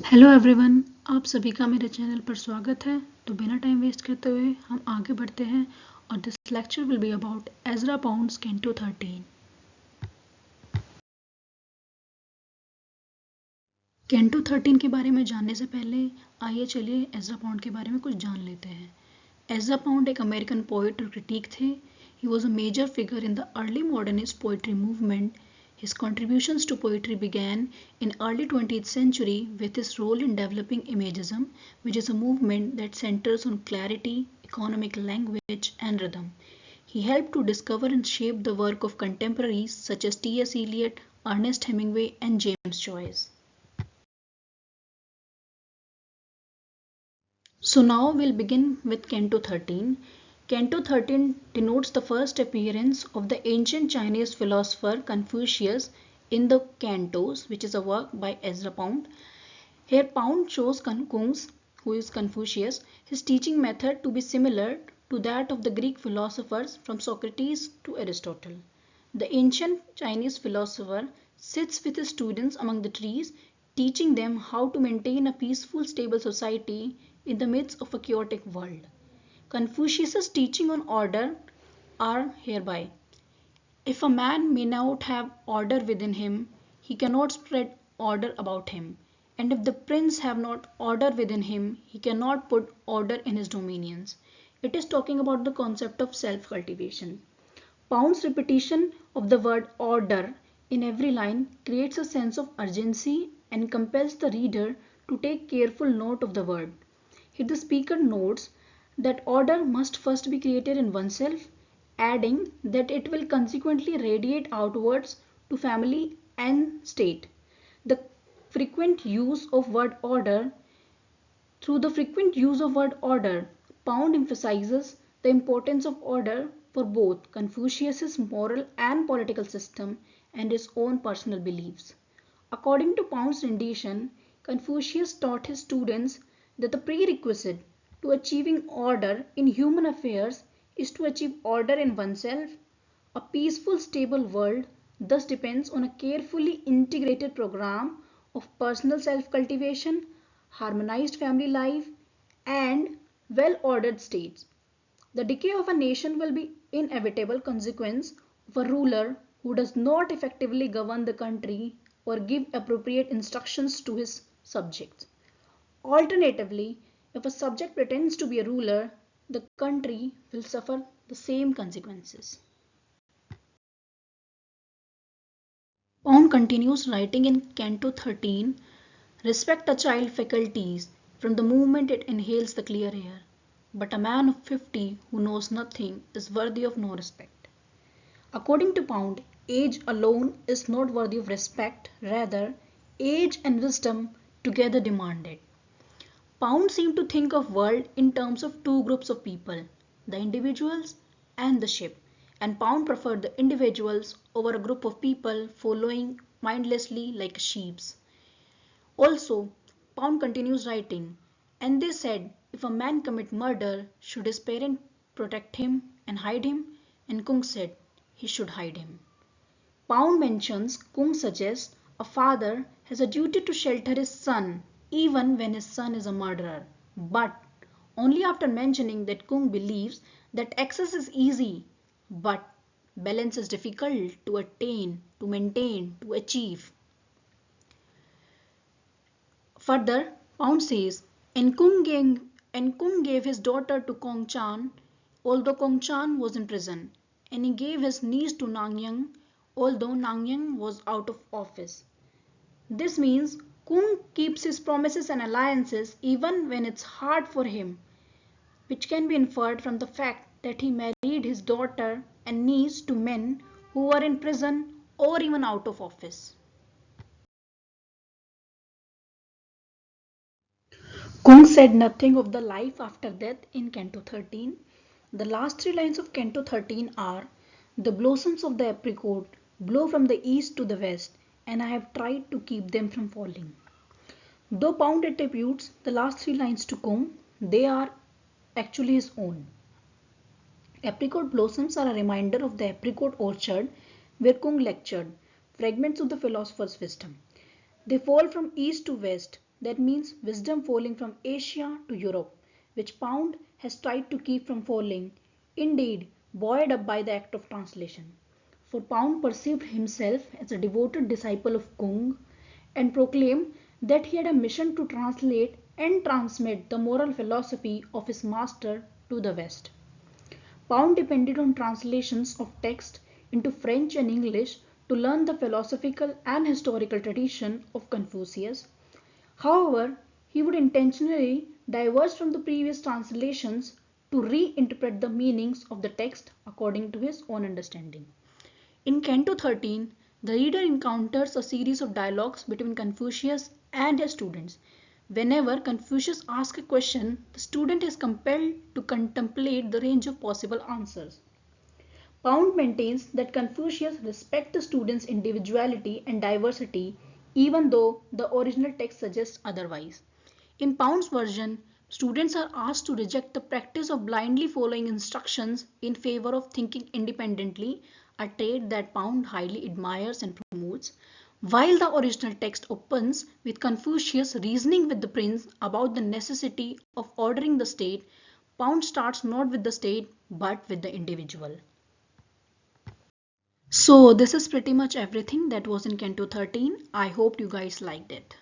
Hello everyone, आप सभी का मेरे चैनल पर स्वागत है। तो बिना टाइम वेस्ट करते हुए हम आगे बढ़ते हैं और this lecture will be about Ezra pounds canto 13। Canto 13 के बारे में जानने से पहले आइए चलिए एजरा पाउंड के बारे में कुछ जान लेते हैं। एजरा पाउंड एक अमेरिकन पोएट और क्रिटिक थे। He was a major figure in the early modernist poetry movement. His contributions to poetry began in early 20th century with his role in developing Imagism, which is a movement that centers on clarity, economic language, and rhythm. He helped to discover and shape the work of contemporaries such as T.S. Eliot, Ernest Hemingway, and James Joyce. So now we'll begin with Canto 13. Canto 13 denotes the first appearance of the ancient Chinese philosopher Confucius in the Cantos, which is a work by Ezra Pound. Here Pound shows Kung's, who is Confucius, his teaching method to be similar to that of the Greek philosophers from Socrates to Aristotle. The ancient Chinese philosopher sits with his students among the trees, teaching them how to maintain a peaceful, stable society in the midst of a chaotic world. Confucius' teaching on order are hereby. If a man may not have order within him, he cannot spread order about him. And if the prince have not order within him, he cannot put order in his dominions. It is talking about the concept of self-cultivation. Pound's repetition of the word order in every line creates a sense of urgency and compels the reader to take careful note of the word. Here the speaker notes that order must first be created in oneself, adding that it will consequently radiate outwards to family and state. The frequent use of word order Through the frequent use of word order, Pound emphasizes the importance of order for both Confucius's moral and political system and his own personal beliefs. According to Pound's rendition, Confucius taught his students that the prerequisite to achieving order in human affairs is to achieve order in oneself. A peaceful, stable world thus depends on a carefully integrated program of personal self-cultivation, harmonized family life, and well-ordered states. The decay of a nation will be inevitable consequence of a ruler who does not effectively govern the country or give appropriate instructions to his subjects. Alternatively, if a subject pretends to be a ruler, the country will suffer the same consequences. Pound continues writing in Canto 13, respect a child's faculties from the moment it inhales the clear air, but a man of 50 who knows nothing is worthy of no respect. According to Pound, age alone is not worthy of respect, rather, age and wisdom together demand it. Pound seemed to think of world in terms of two groups of people, the individuals and the ship, and Pound preferred the individuals over a group of people following mindlessly like sheep. Also, Pound continues writing, and they said if a man commit murder, should his parent protect him and hide him? And Kung said he should hide him. Pound mentions Kung suggests a father has a duty to shelter his son even when his son is a murderer, but only after mentioning that Kung believes that excess is easy, but balance is difficult to attain, to maintain, to achieve. Further, Pound says, and Kung gave his daughter to Kong Chan, although Kong Chan was in prison, and he gave his niece to Nang Yang, although Nang Yang was out of office. This means Kung keeps his promises and alliances even when it's hard for him, which can be inferred from the fact that he married his daughter and niece to men who were in prison or even out of office. Kung said nothing of the life after death in Canto 13. The last three lines of Canto 13 are, the blossoms of the apricot blow from the east to the west, and I have tried to keep them from falling. Though Pound attributes the last three lines to Kung, they are actually his own. Apricot blossoms are a reminder of the apricot orchard where Kung lectured, fragments of the philosopher's wisdom. They fall from east to west, that means wisdom falling from Asia to Europe, which Pound has tried to keep from falling, indeed buoyed up by the act of translation. For Pound perceived himself as a devoted disciple of Kung and proclaimed that he had a mission to translate and transmit the moral philosophy of his master to the West. Pound depended on translations of text into French and English to learn the philosophical and historical tradition of Confucius. However, he would intentionally diverge from the previous translations to reinterpret the meanings of the text according to his own understanding. In Canto 13, the reader encounters a series of dialogues between Confucius and his students. Whenever Confucius asks a question, the student is compelled to contemplate the range of possible answers. Pound maintains that Confucius respects the student's individuality and diversity even though the original text suggests otherwise. In Pound's version, students are asked to reject the practice of blindly following instructions in favor of thinking independently, a trait that Pound highly admires and promotes, while the original text opens with Confucius reasoning with the prince about the necessity of ordering the state. Pound starts not with the state but with the individual. So this is pretty much everything that was in Canto 13. I hope you guys liked it.